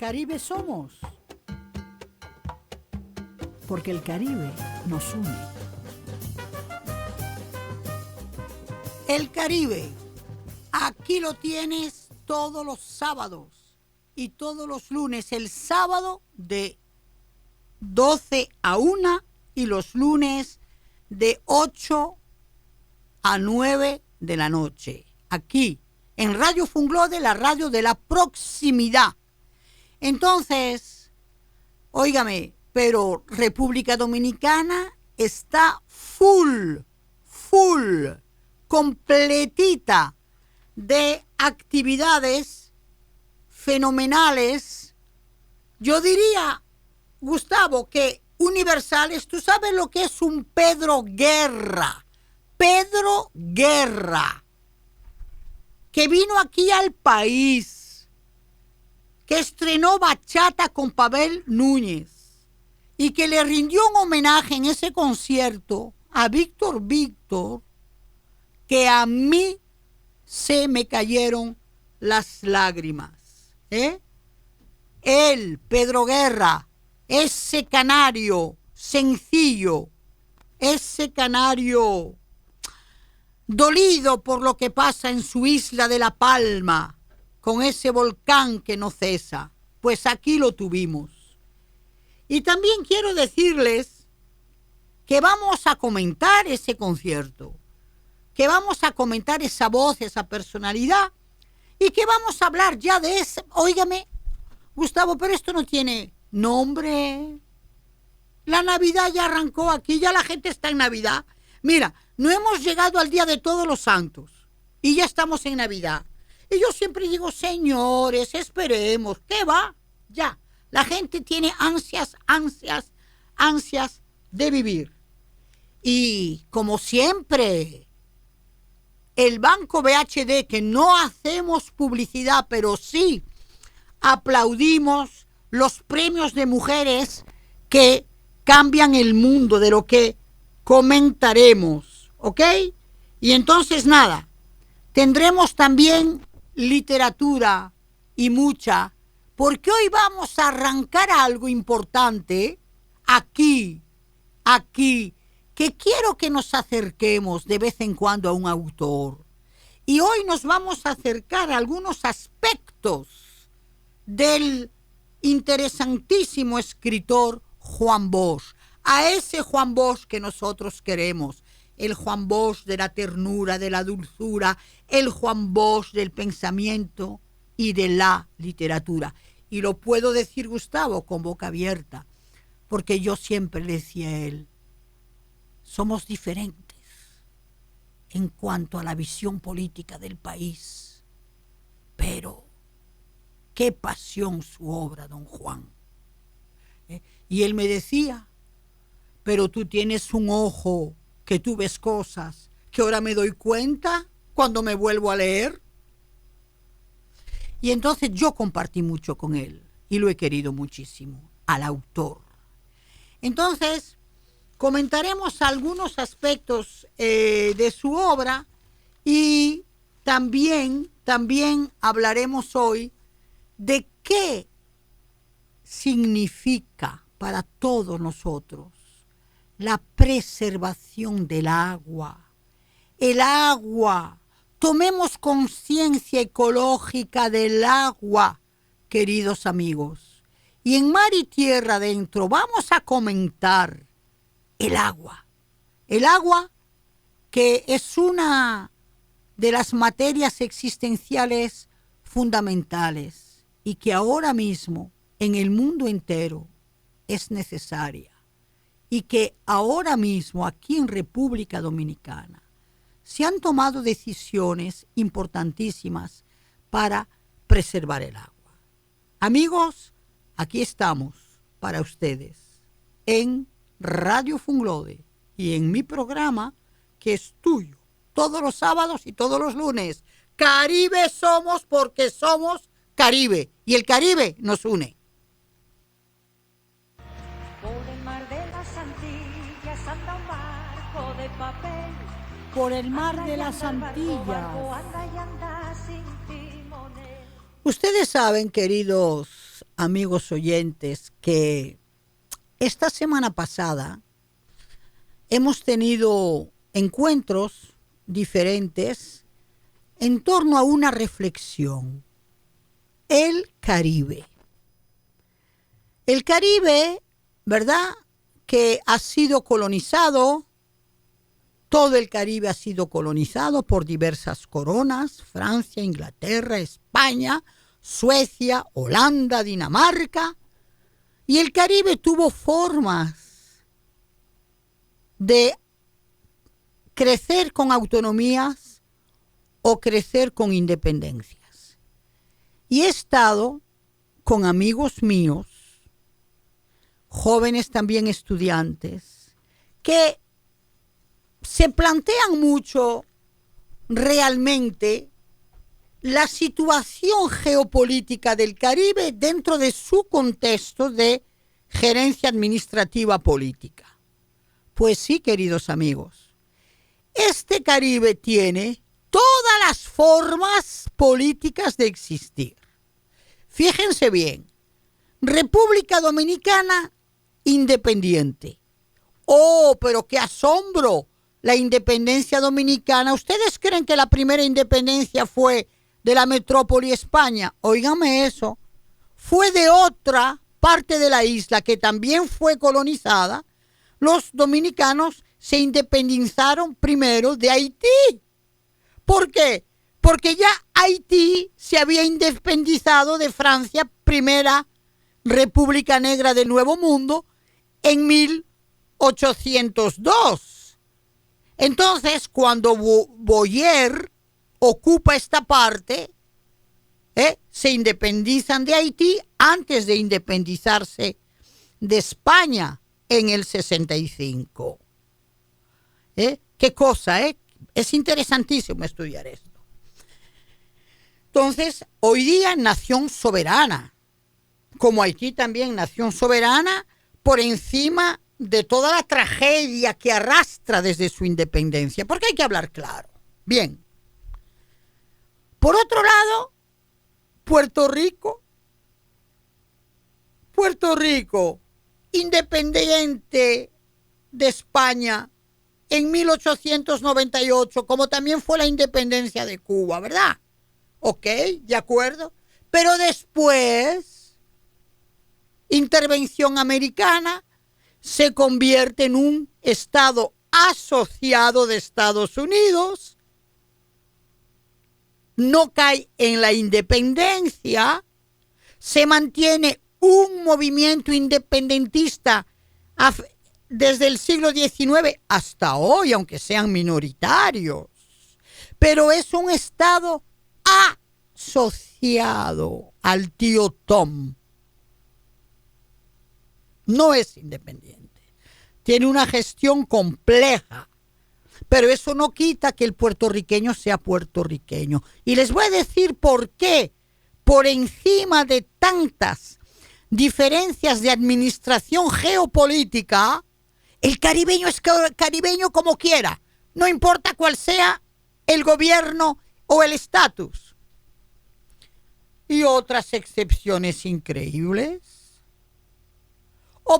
Caribe somos, porque el Caribe nos une. El Caribe, aquí lo tienes todos los sábados y todos los lunes. El sábado de 12 a 1 y los lunes de 8 a 9 de la noche. Aquí, en Radio Funglode, la radio de la proximidad. Entonces, óigame, pero República Dominicana está full, completita de actividades fenomenales. Yo diría, Gustavo, que universales. Tú sabes lo que es un Pedro Guerra. Pedro Guerra, que vino aquí al país, que estrenó bachata con Pavel Núñez y que le rindió un homenaje en ese concierto a Víctor, que a mí se me cayeron las lágrimas. Él, Pedro Guerra, ese canario sencillo, ese canario dolido por lo que pasa en su isla de La Palma, con ese volcán que no cesa, pues aquí lo tuvimos. Y también quiero decirles que vamos a comentar ese concierto, que vamos a comentar esa voz, esa personalidad, y que vamos a hablar ya de ese. Óigame, Gustavo, pero esto no tiene nombre. La Navidad ya arrancó aquí, ya la gente está en Navidad. Mira, no hemos llegado al Día de Todos los Santos y ya estamos en Navidad. Y yo siempre digo, señores, esperemos. ¿Qué va? Ya. La gente tiene ansias de vivir. Y como siempre, el Banco BHD, que no hacemos publicidad, pero sí aplaudimos los premios de mujeres que cambian el mundo, de lo que comentaremos, ¿ok? Y entonces nada, tendremos también literatura y mucha, porque hoy vamos a arrancar algo importante aquí, que quiero que nos acerquemos de vez en cuando a un autor. Y hoy nos vamos a acercar a algunos aspectos del interesantísimo escritor Juan Bosch, a ese Juan Bosch que nosotros queremos, el Juan Bosch de la ternura, de la dulzura, el Juan Bosch del pensamiento y de la literatura. Y lo puedo decir, Gustavo, con boca abierta, porque yo siempre le decía a él, somos diferentes en cuanto a la visión política del país, pero qué pasión su obra, don Juan. Y él me decía, pero tú tienes un ojo que tú ves cosas que ahora me doy cuenta cuando me vuelvo a leer. Y entonces yo compartí mucho con él y lo he querido muchísimo, al autor. Entonces, comentaremos algunos aspectos de su obra y también hablaremos hoy de qué significa para todos nosotros la preservación del agua. El agua, tomemos conciencia ecológica del agua, queridos amigos. Y en Mar y Tierra Adentro vamos a comentar el agua. El agua, que es una de las materias existenciales fundamentales y que ahora mismo en el mundo entero es necesaria. Y que ahora mismo aquí en República Dominicana se han tomado decisiones importantísimas para preservar el agua. Amigos, aquí estamos para ustedes en Radio Funglode y en mi programa, que es tuyo, todos los sábados y todos los lunes. Caribe somos porque somos Caribe y el Caribe nos une. Por el mar de las Antillas. Ustedes saben, queridos amigos oyentes, que esta semana pasada hemos tenido encuentros diferentes en torno a una reflexión. El Caribe. El Caribe, ¿verdad?, que ha sido colonizado, todo el Caribe ha sido colonizado por diversas coronas: Francia, Inglaterra, España, Suecia, Holanda, Dinamarca. Y el Caribe tuvo formas de crecer con autonomías o crecer con independencias. Y he estado con amigos míos, jóvenes también estudiantes, que se plantean mucho realmente la situación geopolítica del Caribe dentro de su contexto de gerencia administrativa política. Pues sí, queridos amigos, este Caribe tiene todas las formas políticas de existir. Fíjense bien, República Dominicana independiente. ¡Oh, pero qué asombro! La independencia dominicana. ¿Ustedes creen que la primera independencia fue de la metrópoli España? Óigame eso. Fue de otra parte de la isla que también fue colonizada. Los dominicanos se independizaron primero de Haití. ¿Por qué? Porque ya Haití se había independizado de Francia, primera República Negra del Nuevo Mundo, en 1802. Entonces, cuando Boyer ocupa esta parte, se independizan de Haití antes de independizarse de España en el 65. ¿Qué cosa? Es interesantísimo estudiar esto. Entonces, hoy día nación soberana, como Haití también nación soberana, por encima de toda la tragedia que arrastra desde su independencia, porque hay que hablar claro. Bien. Por otro lado, Puerto Rico, independiente de España en 1898, como también fue la independencia de Cuba, ¿verdad? Ok, de acuerdo. Pero después, intervención americana, se convierte en un estado asociado de Estados Unidos, no cae en la independencia, se mantiene un movimiento independentista desde el siglo XIX hasta hoy, aunque sean minoritarios, pero es un estado asociado al tío Tom. No es independiente. Tiene una gestión compleja. Pero eso no quita que el puertorriqueño sea puertorriqueño. Y les voy a decir por qué. Por encima de tantas diferencias de administración geopolítica, el caribeño es caribeño como quiera. No importa cuál sea el gobierno o el estatus. Y otras excepciones increíbles.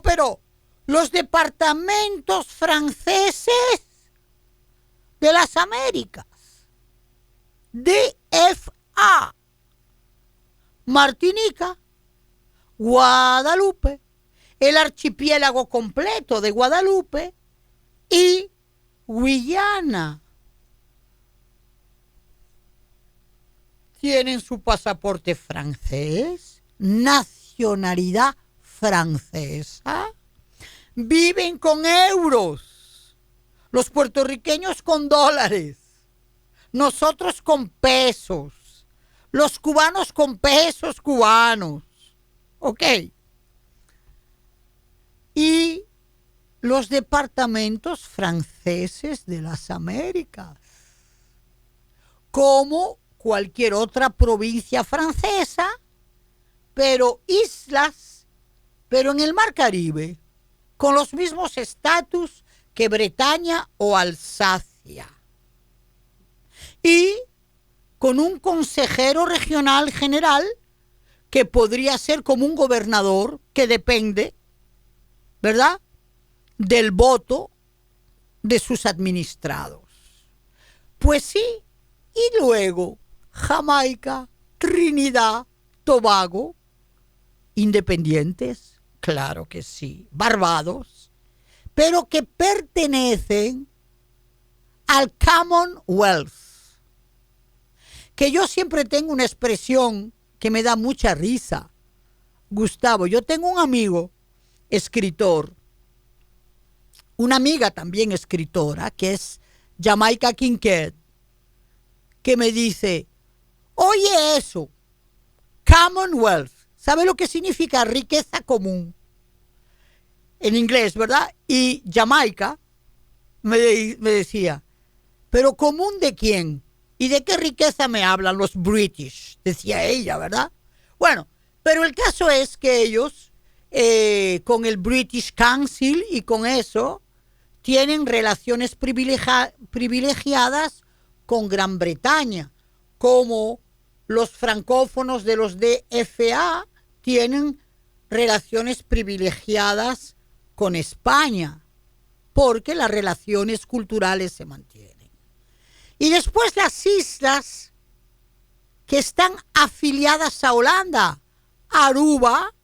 Pero los departamentos franceses de las Américas, DFA, Martinica, Guadalupe, el archipiélago completo de Guadalupe y Guyana, tienen su pasaporte francés, nacionalidad francesa, viven con euros, los puertorriqueños con dólares, nosotros con pesos, los cubanos con pesos cubanos, ¿ok? Y los departamentos franceses de las Américas, como cualquier otra provincia francesa, pero islas, pero en el Mar Caribe, con los mismos estatus que Bretaña o Alsacia. Y con un consejero regional general que podría ser como un gobernador que depende, ¿verdad?, del voto de sus administrados. Pues sí, y luego Jamaica, Trinidad, Tobago, independientes, claro que sí, Barbados, pero que pertenecen al Commonwealth. Que yo siempre tengo una expresión que me da mucha risa. Gustavo, yo tengo un amigo escritor, una amiga también escritora, que es Jamaica Kincaid, que me dice, oye eso, Commonwealth, ¿sabe lo que significa riqueza común? En inglés, ¿verdad? Y Jamaica me decía, ¿pero común de quién? ¿Y de qué riqueza me hablan los British? Decía ella, ¿verdad? Bueno, pero el caso es que ellos, con el British Council y con eso, tienen relaciones privilegiadas con Gran Bretaña, como los francófonos de los DFA tienen relaciones privilegiadas con España, porque las relaciones culturales se mantienen. Y después las islas que están afiliadas a Holanda, Aruba,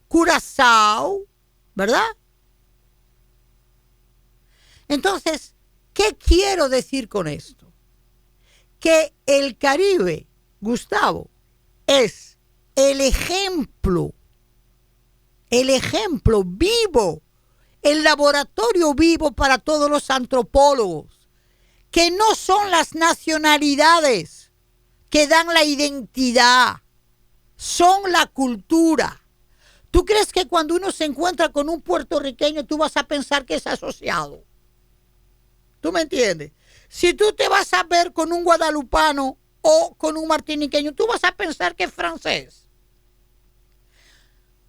Curazao, ¿verdad? Entonces, ¿qué quiero decir con esto? Que el Caribe, Gustavo, es el ejemplo vivo, el laboratorio vivo para todos los antropólogos, que no son las nacionalidades que dan la identidad, son la cultura. ¿Tú crees que cuando uno se encuentra con un puertorriqueño tú vas a pensar que es asociado? ¿Tú me entiendes? Si tú te vas a ver con un guadalupano o con un martiniqueño, tú vas a pensar que es francés.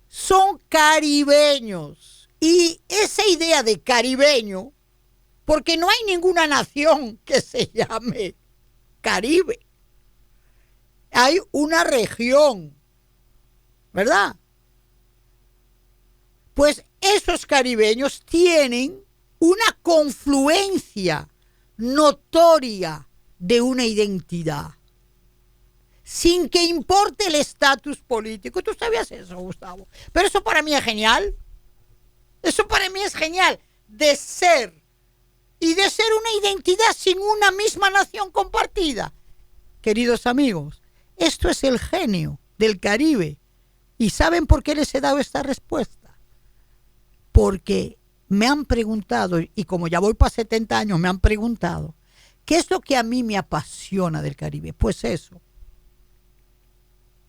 Son caribeños. Y esa idea de caribeño, porque no hay ninguna nación que se llame Caribe. Hay una región, ¿verdad? Pues esos caribeños tienen una confluencia notoria de una identidad, sin que importe el estatus político. ¿Tú sabías eso, Gustavo? Pero eso para mí es genial. Eso para mí es genial, de ser y de ser una identidad sin una misma nación compartida. Queridos amigos, esto es el genio del Caribe. ¿Y saben por qué les he dado esta respuesta? Porque me han preguntado, y como ya voy para 70 años, me han preguntado, ¿qué es lo que a mí me apasiona del Caribe? Pues eso,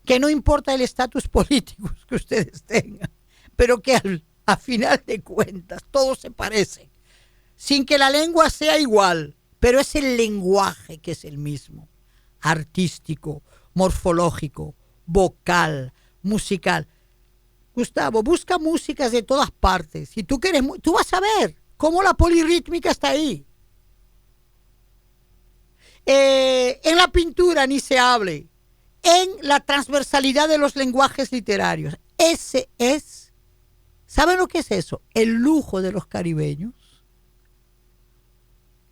que no importa el estatus político que ustedes tengan, pero que a final de cuentas todos se parecen, sin que la lengua sea igual, pero es el lenguaje que es el mismo, artístico, morfológico, vocal, musical. Gustavo, busca músicas de todas partes. Si tú quieres, tú vas a ver cómo la polirrítmica está ahí. En la pintura ni se hable. En la transversalidad de los lenguajes literarios. Ese es, ¿saben lo que es eso? El lujo de los caribeños,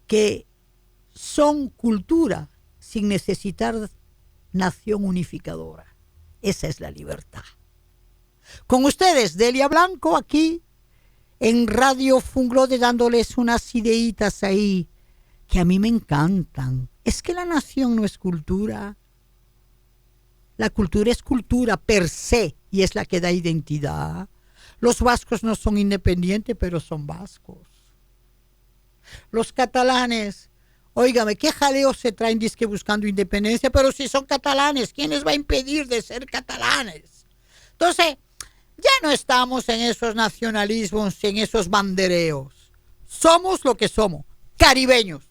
que son cultura sin necesitar nación unificadora. Esa es la libertad. Con ustedes, Delia Blanco, aquí en Radio Funglode, dándoles unas ideitas ahí que a mí me encantan. Es que la nación no es cultura. La cultura es cultura per se y es la que da identidad. Los vascos no son independientes, pero son vascos. Los catalanes, óigame, qué jaleo se traen disque buscando independencia, pero si son catalanes, ¿quién les va a impedir de ser catalanes? Entonces, ya no estamos en esos nacionalismos, en esos bandereos. Somos lo que somos, caribeños.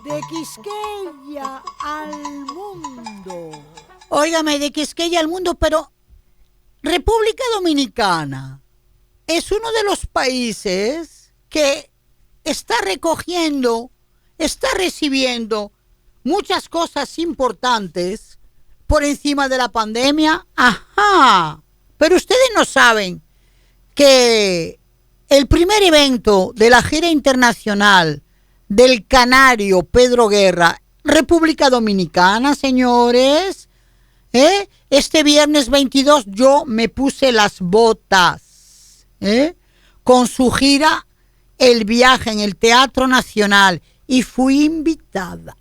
De Quisqueya al mundo. Óigame, de Quisqueya al mundo, pero República Dominicana es uno de los países que está recogiendo está recibiendo muchas cosas importantes por encima de la pandemia. Ajá, pero ustedes no saben que el primer evento de la gira internacional del canario Pedro Guerra, República Dominicana, señores, este viernes 22 yo me puse las botas, con su gira El Viaje en el Teatro Nacional, y fui invitada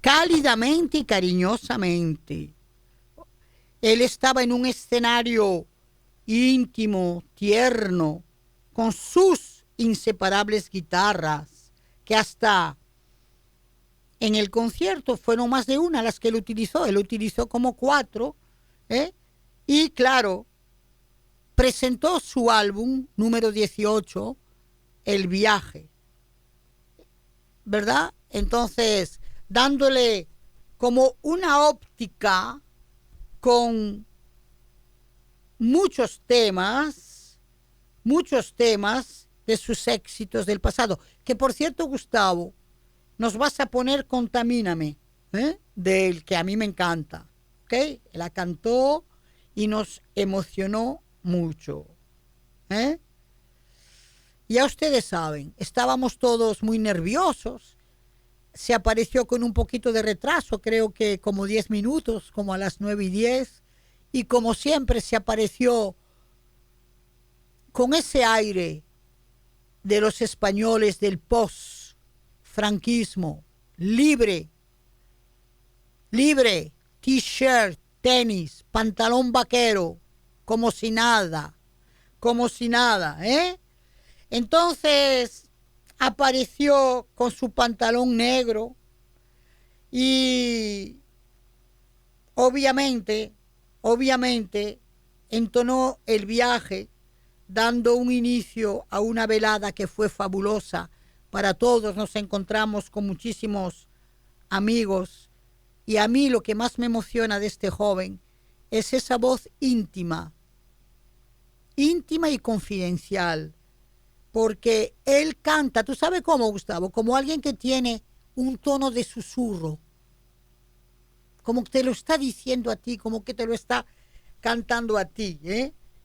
cálidamente y cariñosamente. Él estaba en un escenario íntimo, tierno, con sus inseparables guitarras, que hasta en el concierto fueron más de una las que él utilizó como 4, y claro, presentó su álbum número 18, El Viaje, ¿verdad? Entonces, dándole como una óptica con muchos temas de sus éxitos del pasado. Que por cierto, Gustavo, nos vas a poner Contamíname, del que a mí me encanta, ¿ok? La cantó y nos emocionó mucho, Ya ustedes saben, estábamos todos muy nerviosos. Se apareció con un poquito de retraso, creo que como 10 minutos, como a las 9:10, y como siempre se apareció con ese aire de los españoles del post-franquismo, libre, t-shirt, tenis, pantalón vaquero, como si nada, Entonces apareció con su pantalón negro y obviamente entonó El Viaje, dando un inicio a una velada que fue fabulosa para todos. Nos encontramos con muchísimos amigos, y a mí lo que más me emociona de este joven es esa voz íntima y confidencial, porque él canta, ¿tú sabes cómo, Gustavo? Como alguien que tiene un tono de susurro, como que te lo está diciendo a ti, como que te lo está cantando a ti,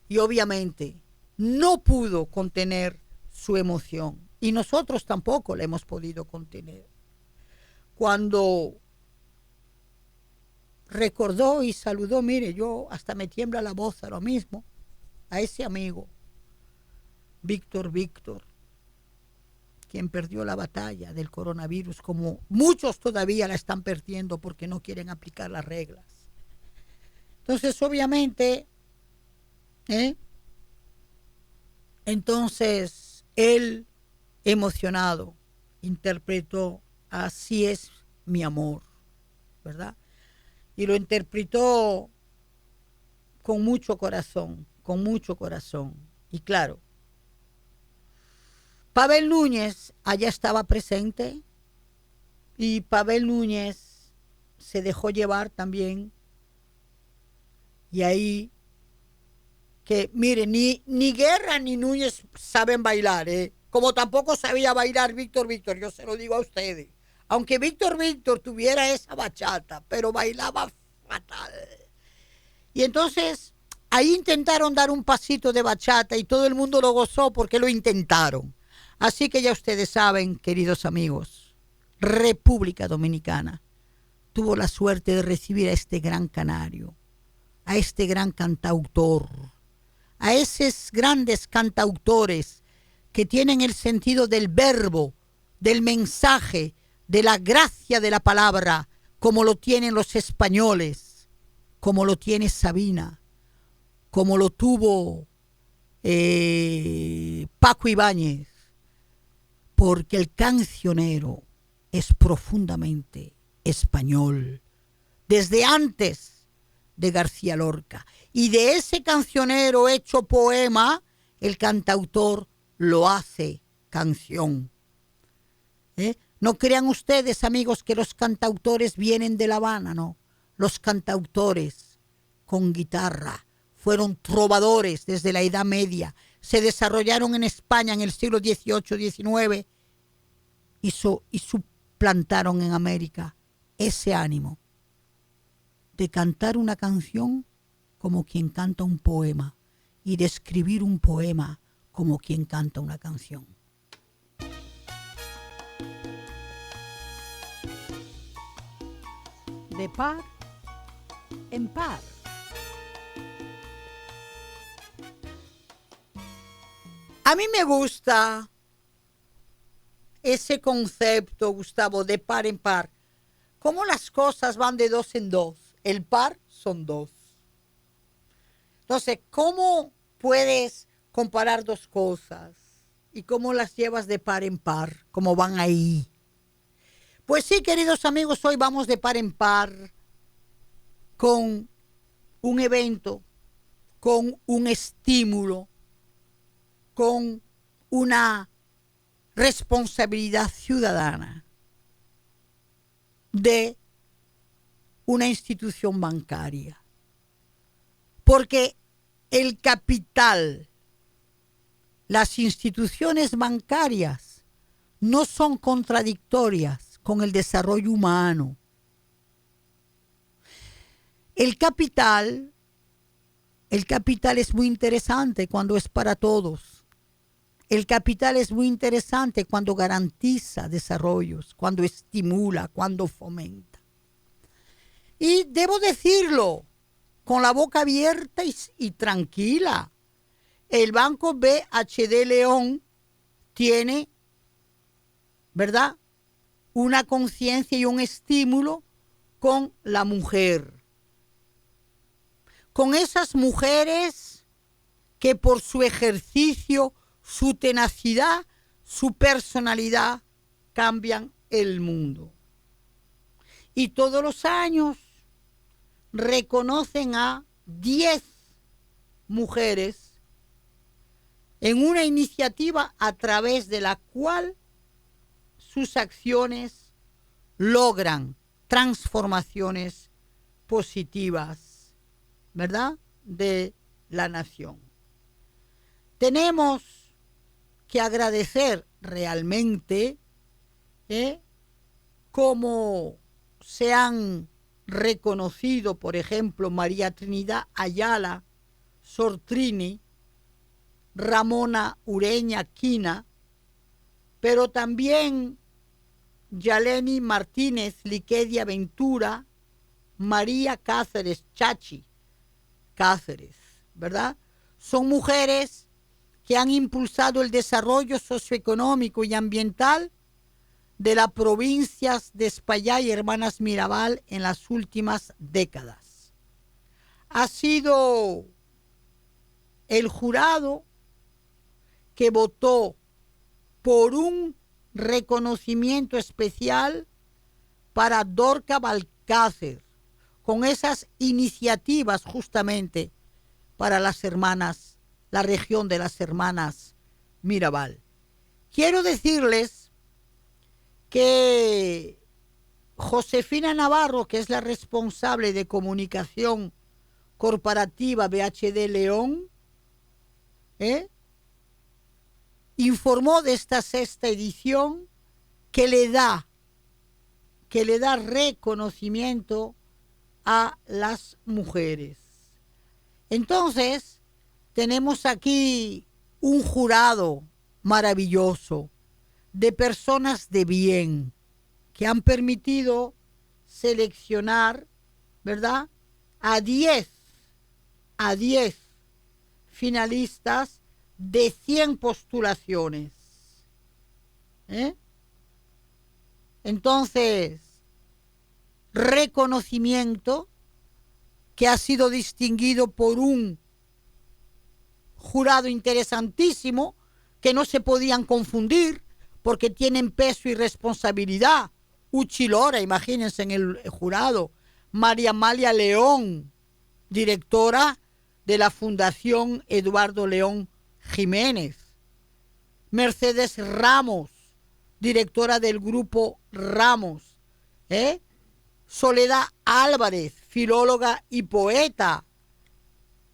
Y obviamente no pudo contener su emoción, y nosotros tampoco la hemos podido contener. Cuando recordó y saludó, mire, yo hasta me tiembla la voz ahora mismo, a ese amigo, Víctor, quien perdió la batalla del coronavirus, como muchos todavía la están perdiendo porque no quieren aplicar las reglas. Entonces, obviamente, entonces él, emocionado, interpretó Así es mi amor, ¿verdad? Y lo interpretó con mucho corazón. Y claro, Pavel Núñez allá estaba presente, y Pavel Núñez se dejó llevar también. Y ahí, que mire, ni Guerra ni Núñez saben bailar, como tampoco sabía bailar Víctor, yo se lo digo a ustedes. Aunque Víctor tuviera esa bachata, pero bailaba fatal. Y entonces ahí intentaron dar un pasito de bachata y todo el mundo lo gozó porque lo intentaron. Así que ya ustedes saben, queridos amigos, República Dominicana tuvo la suerte de recibir a este gran canario, a este gran cantautor, a esos grandes cantautores que tienen el sentido del verbo, del mensaje, de la gracia de la palabra, como lo tienen los españoles, como lo tiene Sabina, como lo tuvo Paco Ibáñez, porque el cancionero es profundamente español, desde antes de García Lorca. Y de ese cancionero hecho poema, el cantautor lo hace canción. No crean ustedes, amigos, que los cantautores vienen de La Habana, no. Los cantautores con guitarra fueron trovadores desde la Edad Media, se desarrollaron en España en el siglo XVIII, XIX y suplantaron en América ese ánimo de cantar una canción como quien canta un poema y de escribir un poema como quien canta una canción. De par en par. A mí me gusta ese concepto, Gustavo, de par en par. Cómo las cosas van de dos en dos. El par son dos. Entonces, ¿cómo puedes comparar dos cosas? ¿Y cómo las llevas de par en par? ¿Cómo van ahí? Pues sí, queridos amigos, hoy vamos de par en par con un evento, con un estímulo, con una responsabilidad ciudadana de una institución bancaria. Porque el capital, las instituciones bancarias no son contradictorias con el desarrollo humano. El capital es muy interesante cuando es para todos. El capital es muy interesante cuando garantiza desarrollos, cuando estimula, cuando fomenta. Y debo decirlo con la boca abierta y tranquila. El Banco BHD León tiene, ¿verdad?, una conciencia y un estímulo con la mujer. Con esas mujeres que por su ejercicio, su tenacidad, su personalidad, cambian el mundo. Y todos los años reconocen a 10 mujeres en una iniciativa a través de la cual sus acciones logran transformaciones positivas, ¿verdad?, de la nación. Tenemos que agradecer realmente cómo se han reconocido, por ejemplo, María Trinidad Ayala Sortrini, Ramona Ureña Quina, pero también Yaleni Martínez Liquedia Ventura, María Cáceres Chachi Cáceres, ¿verdad? Son mujeres que han impulsado el desarrollo socioeconómico y ambiental de las provincias de Espaillá y Hermanas Mirabal en las últimas décadas. Ha sido el jurado que votó por un reconocimiento especial para Dorca Balcácer, con esas iniciativas justamente para las hermanas, la región de las Hermanas Mirabal. Quiero decirles que Josefina Navarro, que es la responsable de comunicación corporativa BHD León, informó de esta sexta edición que le da reconocimiento a las mujeres. Entonces, tenemos aquí un jurado maravilloso de personas de bien que han permitido seleccionar, ¿verdad?, a 10 finalistas de 100 postulaciones. Entonces, reconocimiento que ha sido distinguido por un jurado interesantísimo, que no se podían confundir porque tienen peso y responsabilidad. Uchilora, imagínense en el jurado. María Amalia León, directora de la Fundación Eduardo León Jiménez. Mercedes Ramos, directora del Grupo Ramos. Soledad Álvarez, filóloga y poeta.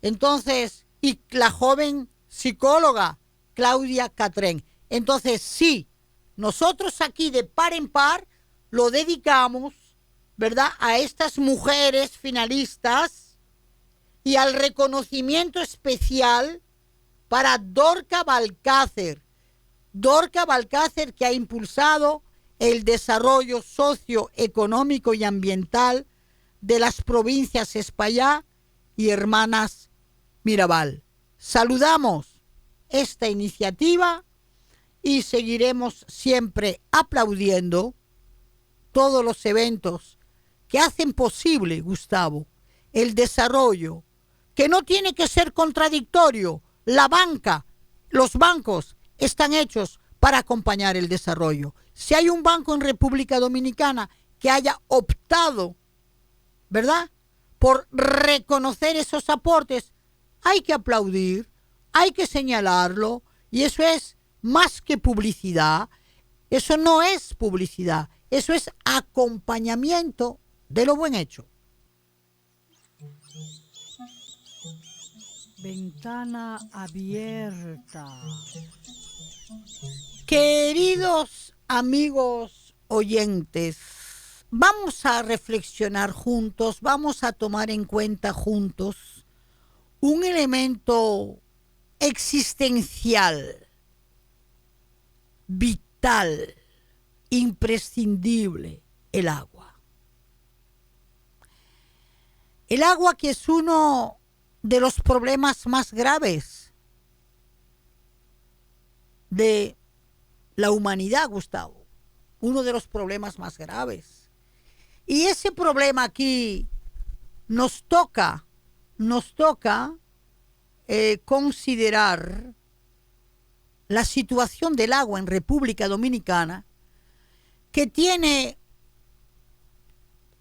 Entonces, y la joven psicóloga Claudia Catrén. Entonces, sí, nosotros aquí de par en par lo dedicamos, ¿verdad?, a estas mujeres finalistas y al reconocimiento especial para Dorca Balcácer. Dorca Balcácer, que ha impulsado el desarrollo socioeconómico y ambiental de las provincias Espaillá y Hermanas Mirabal. Saludamos esta iniciativa y seguiremos siempre aplaudiendo todos los eventos que hacen posible, Gustavo, el desarrollo, que no tiene que ser contradictorio. La banca, los bancos están hechos para acompañar el desarrollo. Si hay un banco en República Dominicana que haya optado, ¿verdad?, por reconocer esos aportes, hay que aplaudir, hay que señalarlo, y eso es más que publicidad. Eso no es publicidad, eso es acompañamiento de lo buen hecho. Ventana abierta. Queridos amigos oyentes, vamos a reflexionar juntos, vamos a tomar en cuenta juntos un elemento existencial, vital, imprescindible: el agua. El agua, que es uno de los problemas más graves de la humanidad, Gustavo. Uno de los problemas más graves. Y ese problema aquí nos toca considerar la situación del agua en República Dominicana, que tiene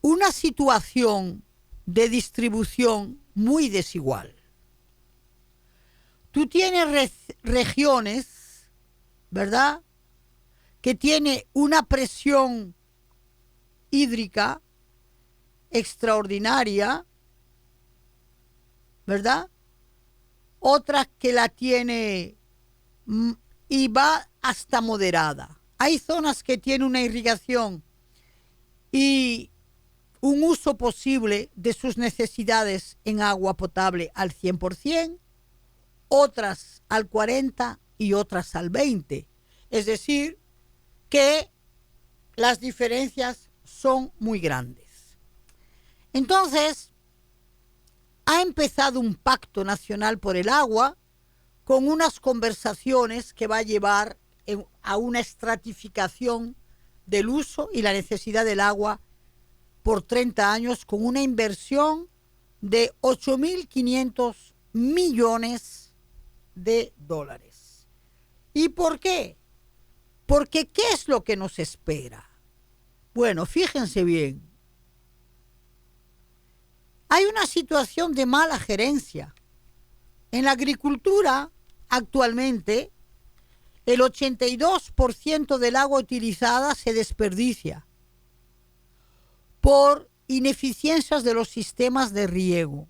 una situación de distribución muy desigual. Tú tienes regiones, ¿verdad?, que tiene una presión hídrica extraordinaria, ¿verdad? Otras que la tiene y va hasta moderada. Hay zonas que tienen una irrigación y un uso posible de sus necesidades en agua potable al 100%, otras al 40% y otras al 20%. Es decir, que las diferencias son muy grandes. Entonces, ha empezado un pacto nacional por el agua con unas conversaciones que va a llevar a una estratificación del uso y la necesidad del agua por 30 años, con una inversión de 8.500 millones de dólares. ¿Y por qué? Porque ¿qué es lo que nos espera? Bueno, fíjense bien. Hay una situación de mala gerencia. En la agricultura, actualmente, el 82% del agua utilizada se desperdicia por ineficiencias de los sistemas de riego.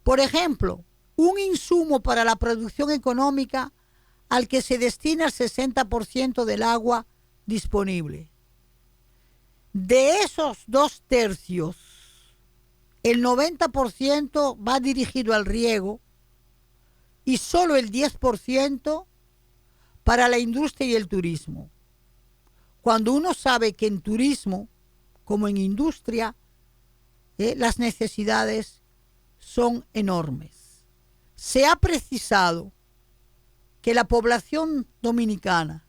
Por ejemplo, un insumo para la producción económica al que se destina el 60% del agua disponible. De esos 2/3, el 90% va dirigido al riego y solo el 10% para la industria y el turismo. Cuando uno sabe que en turismo, como en industria, las necesidades son enormes. Se ha precisado que la población dominicana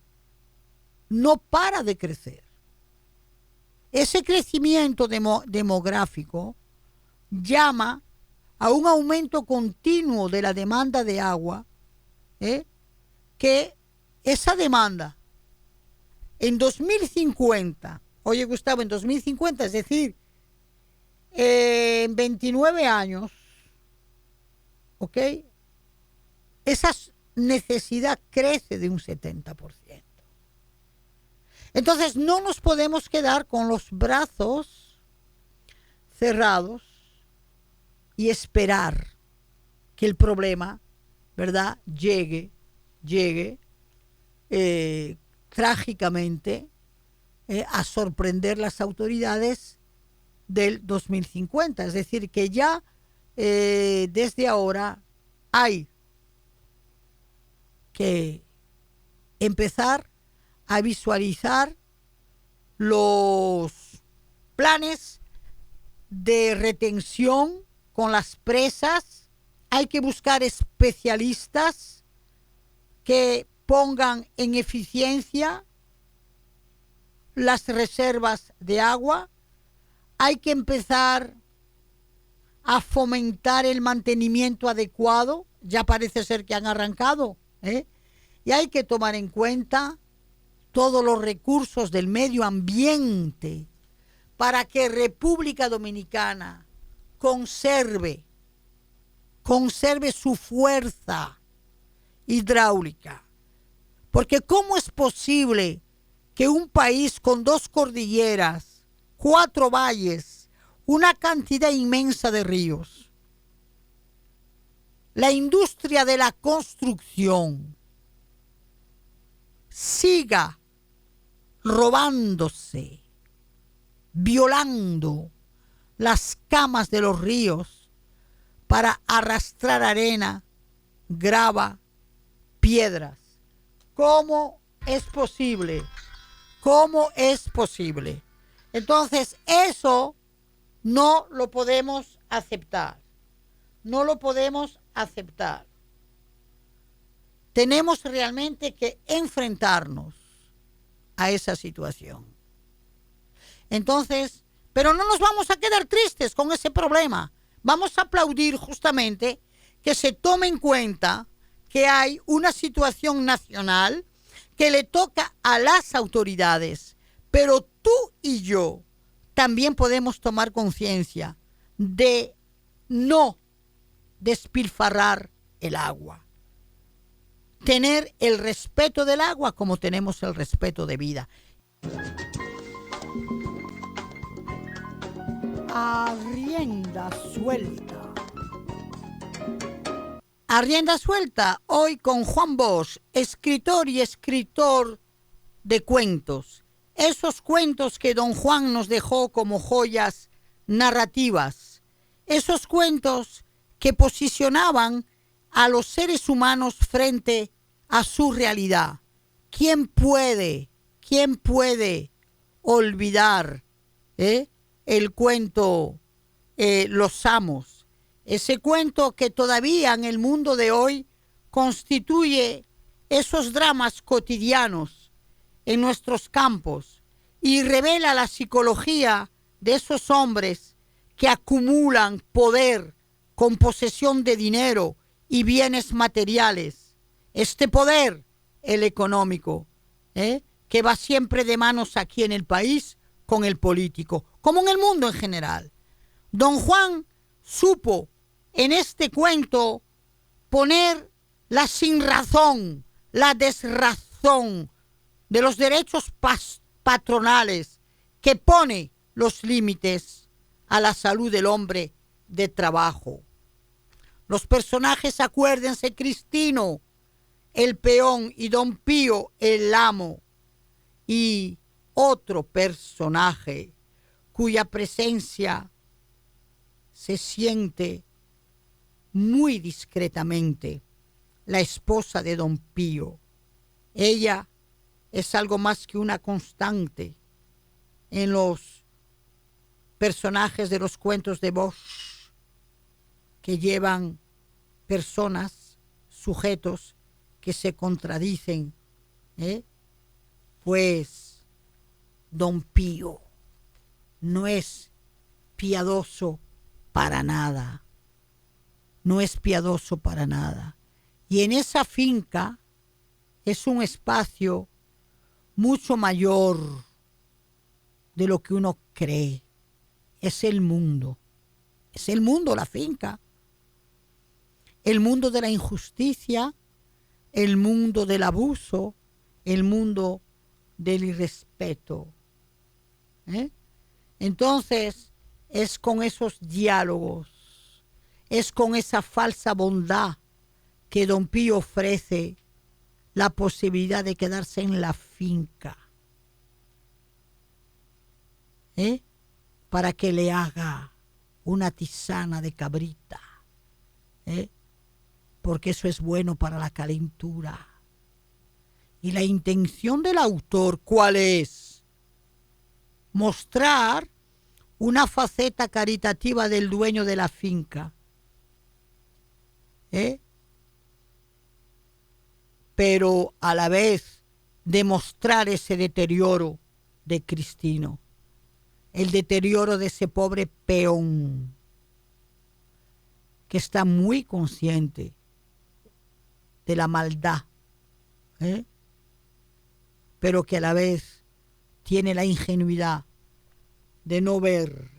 no para de crecer. Ese crecimiento demográfico llama a un aumento continuo de la demanda de agua, que esa demanda en 2050, oye Gustavo, en 2050, es decir, en 29 años, ¿ok?, esa necesidad crece de un 70%. Entonces no nos podemos quedar con los brazos cerrados y esperar que el problema, ¿verdad?, llegue trágicamente a sorprender las autoridades del 2050. Es decir, que ya desde ahora hay que empezar a visualizar los planes de retención con las presas. Hay que buscar especialistas que pongan en eficiencia las reservas de agua. Hay que empezar a fomentar el mantenimiento adecuado. Ya parece ser que han arrancado, y hay que tomar en cuenta todos los recursos del medio ambiente para que República Dominicana conserve su fuerza hidráulica. Porque ¿cómo es posible que un país con 2 cordilleras, 4 valles, una cantidad inmensa de ríos, la industria de la construcción, siga robándose, violando las camas de los ríos para arrastrar arena, grava, piedras? ¿Cómo es posible? ¿Cómo es posible? Entonces, eso no lo podemos aceptar. No lo podemos aceptar. Tenemos realmente que enfrentarnos a esa situación. Entonces, pero no nos vamos a quedar tristes con ese problema. Vamos a aplaudir justamente que se tome en cuenta que hay una situación nacional que le toca a las autoridades, pero tú y yo también podemos tomar conciencia de no despilfarrar el agua. Tener el respeto del agua como tenemos el respeto de vida. A rienda suelta. A rienda suelta, hoy con Juan Bosch, escritor de cuentos. Esos cuentos que don Juan nos dejó como joyas narrativas. Esos cuentos que posicionaban a los seres humanos frente a su realidad. ¿Quién puede olvidar el cuento Los Amos? Ese cuento que todavía en el mundo de hoy constituye esos dramas cotidianos en nuestros campos y revela la psicología de esos hombres que acumulan poder con posesión de dinero y bienes materiales. Este poder, el económico, que va siempre de manos aquí en el país con el político, como en el mundo en general. Don Juan supo en este cuento poner la sinrazón, la desrazón de los derechos patronales, que pone los límites a la salud del hombre de trabajo. Los personajes, acuérdense, Cristino, el peón, y Don Pío, el amo, y otro personaje cuya presencia se siente muy discretamente, la esposa de Don Pío. Ella es algo más que una constante en los personajes de los cuentos de Bosch, que llevan personas, sujetos que se contradicen, pues Don Pío no es piadoso para nada, no es piadoso para nada. Y en esa finca es un espacio mucho mayor de lo que uno cree. Es el mundo la finca. El mundo de la injusticia, el mundo del abuso, el mundo del irrespeto. Entonces, es con esos diálogos, es con esa falsa bondad que don Pío ofrece la posibilidad de quedarse en la finca, para que le haga una tisana de cabrita, porque eso es bueno para la calentura. Y la intención del autor, ¿cuál es? Mostrar una faceta caritativa del dueño de la finca, pero a la vez demostrar ese deterioro de Cristino, el deterioro de ese pobre peón que está muy consciente de la maldad, pero que a la vez tiene la ingenuidad de no ver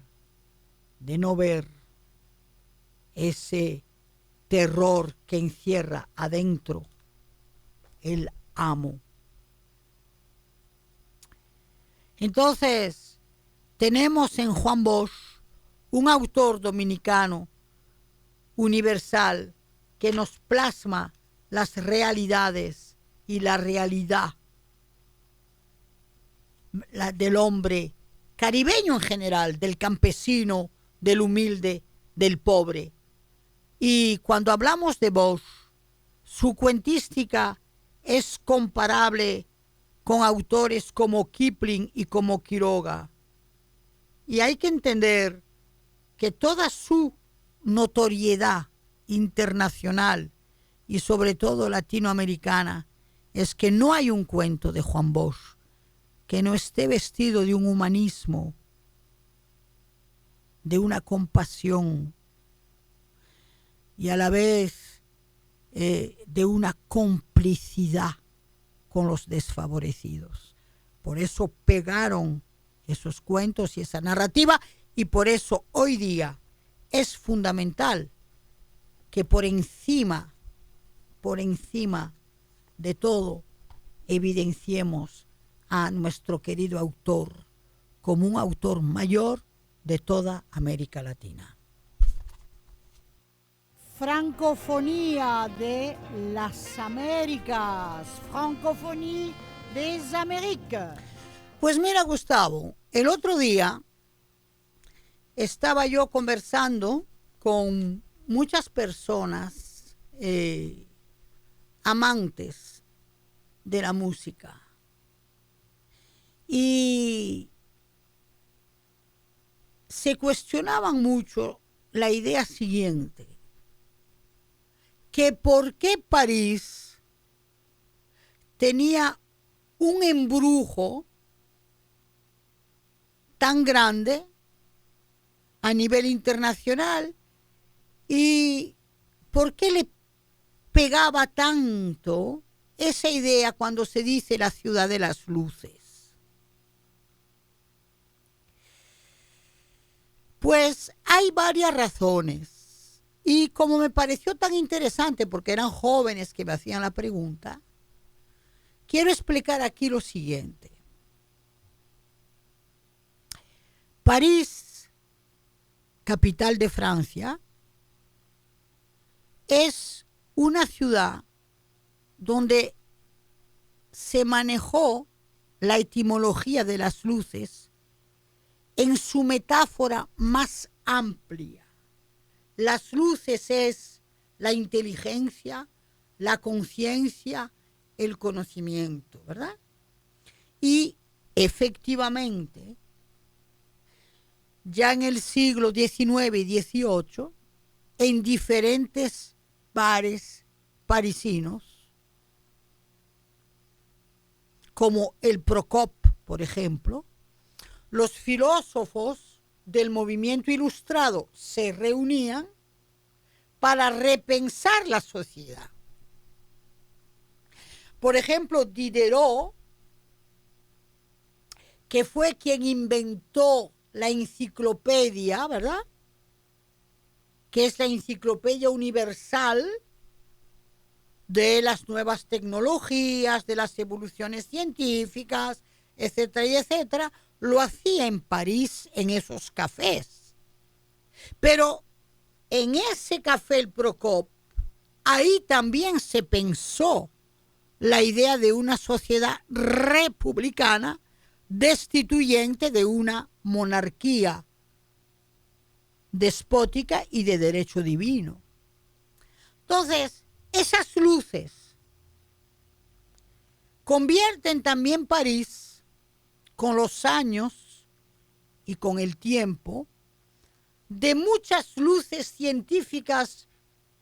ese terror que encierra adentro el amo. Entonces, tenemos en Juan Bosch un autor dominicano universal que nos plasma las realidades y la realidad del hombre caribeño en general, del campesino, del humilde, del pobre. Y cuando hablamos de Bosch, su cuentística es comparable con autores como Kipling y como Quiroga. Y hay que entender que toda su notoriedad internacional y sobre todo latinoamericana es que no hay un cuento de Juan Bosch que no esté vestido de un humanismo, de una compasión y a la vez de una complicidad con los desfavorecidos. Por eso pegaron esos cuentos y esa narrativa, y por eso hoy día es fundamental que por encima de todo evidenciemos a nuestro querido autor como un autor mayor de toda América Latina. Francofonía de las Américas, Francofonía des Américas. Pues mira, Gustavo, el otro día estaba yo conversando con muchas personas amantes de la música y se cuestionaban mucho la idea siguiente, que por qué París tenía un embrujo tan grande a nivel internacional y por qué le pegaba tanto esa idea cuando se dice la ciudad de las luces. Pues hay varias razones y como me pareció tan interesante porque eran jóvenes que me hacían la pregunta, quiero explicar aquí lo siguiente. París, capital de Francia, es una ciudad donde se manejó la etimología de las luces en su metáfora más amplia. Las luces es la inteligencia, la conciencia, el conocimiento, ¿verdad? Y efectivamente, ya en el siglo XIX y XVIII, en diferentes bares parisinos, como el Procop, por ejemplo, los filósofos del movimiento ilustrado se reunían para repensar la sociedad. Por ejemplo, Diderot, que fue quien inventó la enciclopedia, ¿verdad? Que es la enciclopedia universal de las nuevas tecnologías, de las evoluciones científicas, etcétera y etcétera, lo hacía en París, en esos cafés. Pero en ese café El Procop, ahí también se pensó la idea de una sociedad republicana destituyente de una monarquía despótica y de derecho divino. Entonces, esas luces convierten también París, con los años y con el tiempo, de muchas luces científicas,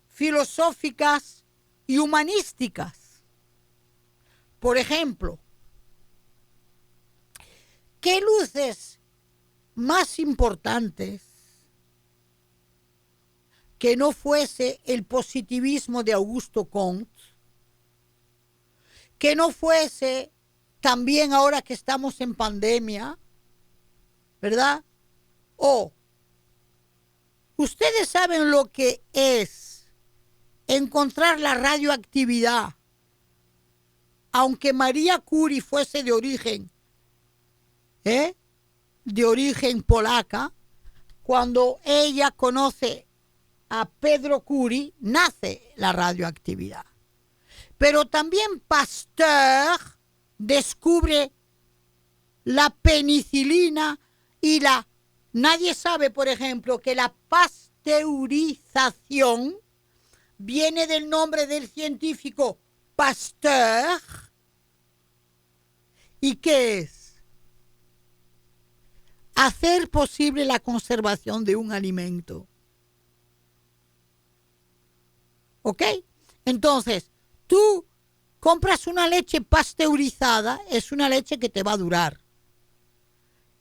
filosóficas y humanísticas. Por ejemplo, ¿qué luces más importantes que no fuese el positivismo de Augusto Comte, que no fuese también ahora que estamos en pandemia, ¿verdad? O ustedes saben lo que es encontrar la radioactividad, aunque María Curie fuese de origen polaca, cuando ella conoce a Pedro Curie, nace la radioactividad. Pero también Pasteur descubre la penicilina y nadie sabe, por ejemplo, que la pasteurización viene del nombre del científico Pasteur. ¿Y qué es? Hacer posible la conservación de un alimento. ¿Ok? Entonces, tú compras una leche pasteurizada, es una leche que te va a durar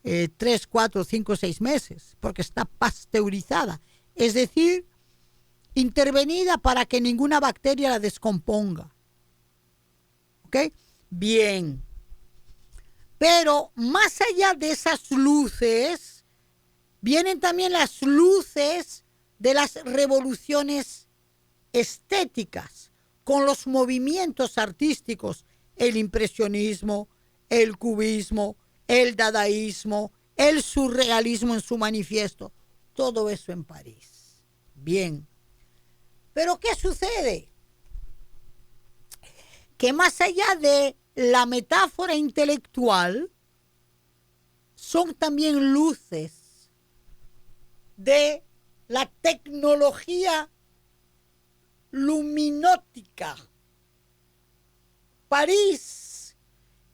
3, 4, 5, 6 meses, porque está pasteurizada. Es decir, intervenida para que ninguna bacteria la descomponga. ¿Ok? Bien. Pero más allá de esas luces, vienen también las luces de las revoluciones estéticas, con los movimientos artísticos, el impresionismo, el cubismo, el dadaísmo, el surrealismo en su manifiesto, todo eso en París. Bien. Pero ¿qué sucede? Que más allá de la metáfora intelectual, son también luces de la tecnología luminótica. París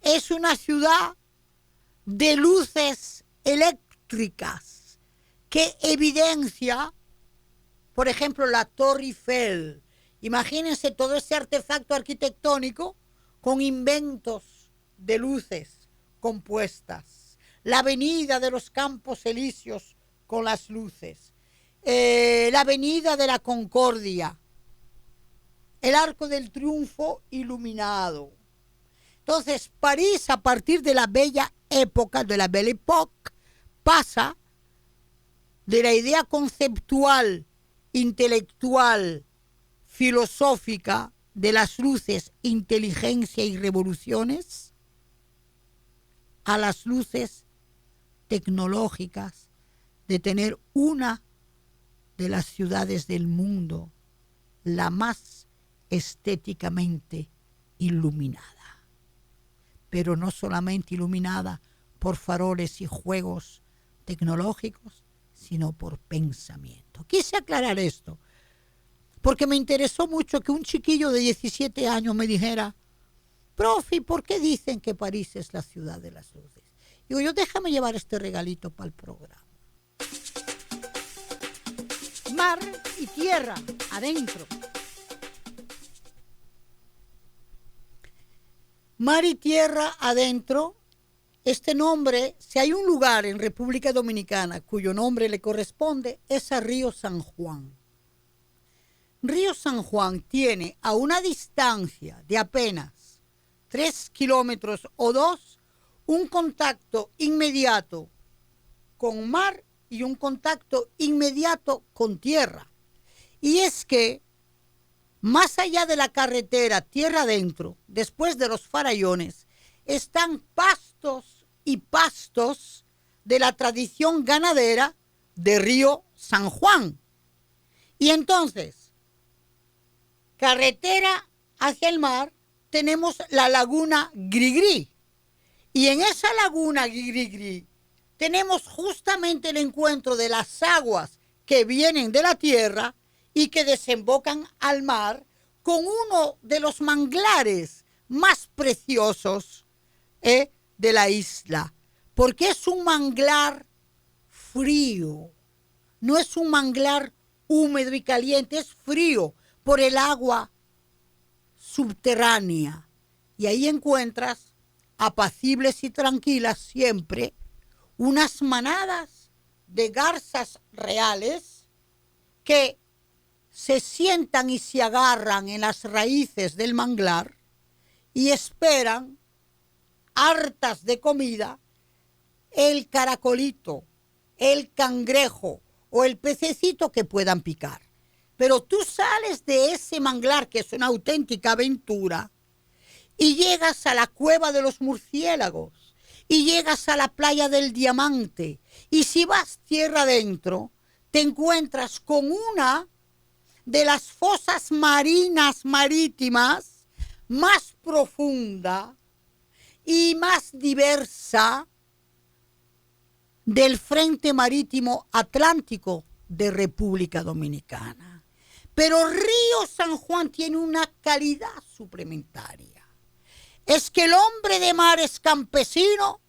es una ciudad de luces eléctricas que evidencia, por ejemplo, la Torre Eiffel. Imagínense todo ese artefacto arquitectónico con inventos de luces compuestas. La avenida de los Campos Elíseos con las luces. La avenida de la Concordia. El Arco del Triunfo iluminado. Entonces, París, a partir de la bella época, de la Belle Époque, pasa de la idea conceptual, intelectual, filosófica de las luces, inteligencia y revoluciones, a las luces tecnológicas de tener una de las ciudades del mundo, la más estéticamente iluminada, pero no solamente iluminada por faroles y juegos tecnológicos, sino por pensamiento. Quise aclarar esto, porque me interesó mucho que un chiquillo de 17 años me dijera: profe, ¿por qué dicen que París es la ciudad de las luces? Digo yo, déjame llevar este regalito para el programa. Mar y tierra, adentro. Mar y tierra adentro, este nombre, si hay un lugar en República Dominicana cuyo nombre le corresponde, es a Río San Juan. Río San Juan tiene a una distancia de apenas 3 kilómetros o 2 un contacto inmediato con mar y un contacto inmediato con tierra. Y es que más allá de la carretera, tierra adentro, después de los farallones, están pastos y pastos de la tradición ganadera de Río San Juan. Y entonces, carretera hacia el mar, tenemos la laguna Grigri. Y en esa laguna Grigri tenemos justamente el encuentro de las aguas que vienen de la tierra y que desembocan al mar con uno de los manglares más preciosos de la isla, porque es un manglar frío, no es un manglar húmedo y caliente, es frío por el agua subterránea. Y ahí encuentras, apacibles y tranquilas siempre, unas manadas de garzas reales que se sientan y se agarran en las raíces del manglar y esperan, hartas de comida, el caracolito, el cangrejo o el pececito que puedan picar. Pero tú sales de ese manglar, que es una auténtica aventura, y llegas a la cueva de los murciélagos, y llegas a la playa del diamante, y si vas tierra adentro, te encuentras con una de las fosas marinas marítimas más profunda y más diversa del Frente Marítimo Atlántico de República Dominicana. Pero Río San Juan tiene una calidad suplementaria. Es que el hombre de mar es campesino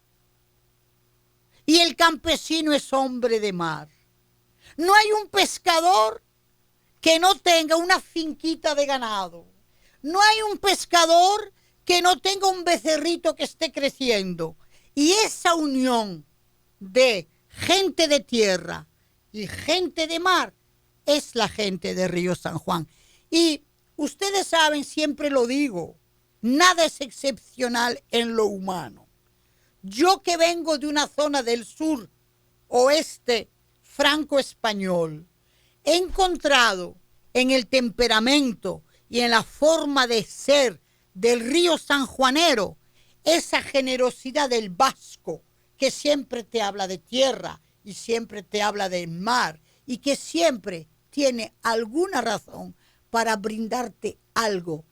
y el campesino es hombre de mar. No hay un pescador que no tenga una finquita de ganado. No hay un pescador que no tenga un becerrito que esté creciendo. Y esa unión de gente de tierra y gente de mar es la gente de Río San Juan. Y ustedes saben, siempre lo digo, nada es excepcional en lo humano. Yo que vengo de una zona del sur oeste franco-español, he encontrado en el temperamento y en la forma de ser del río sanjuanero esa generosidad del vasco que siempre te habla de tierra y siempre te habla del mar y que siempre tiene alguna razón para brindarte algo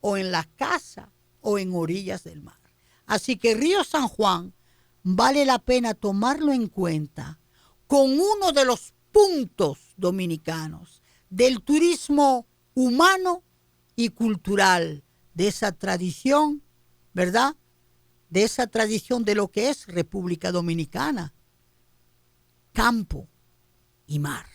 o en la casa o en orillas del mar. Así que Río San Juan vale la pena tomarlo en cuenta con uno de los puntos dominicanos del turismo humano y cultural, de esa tradición, ¿verdad? De esa tradición de lo que es República Dominicana, campo y mar.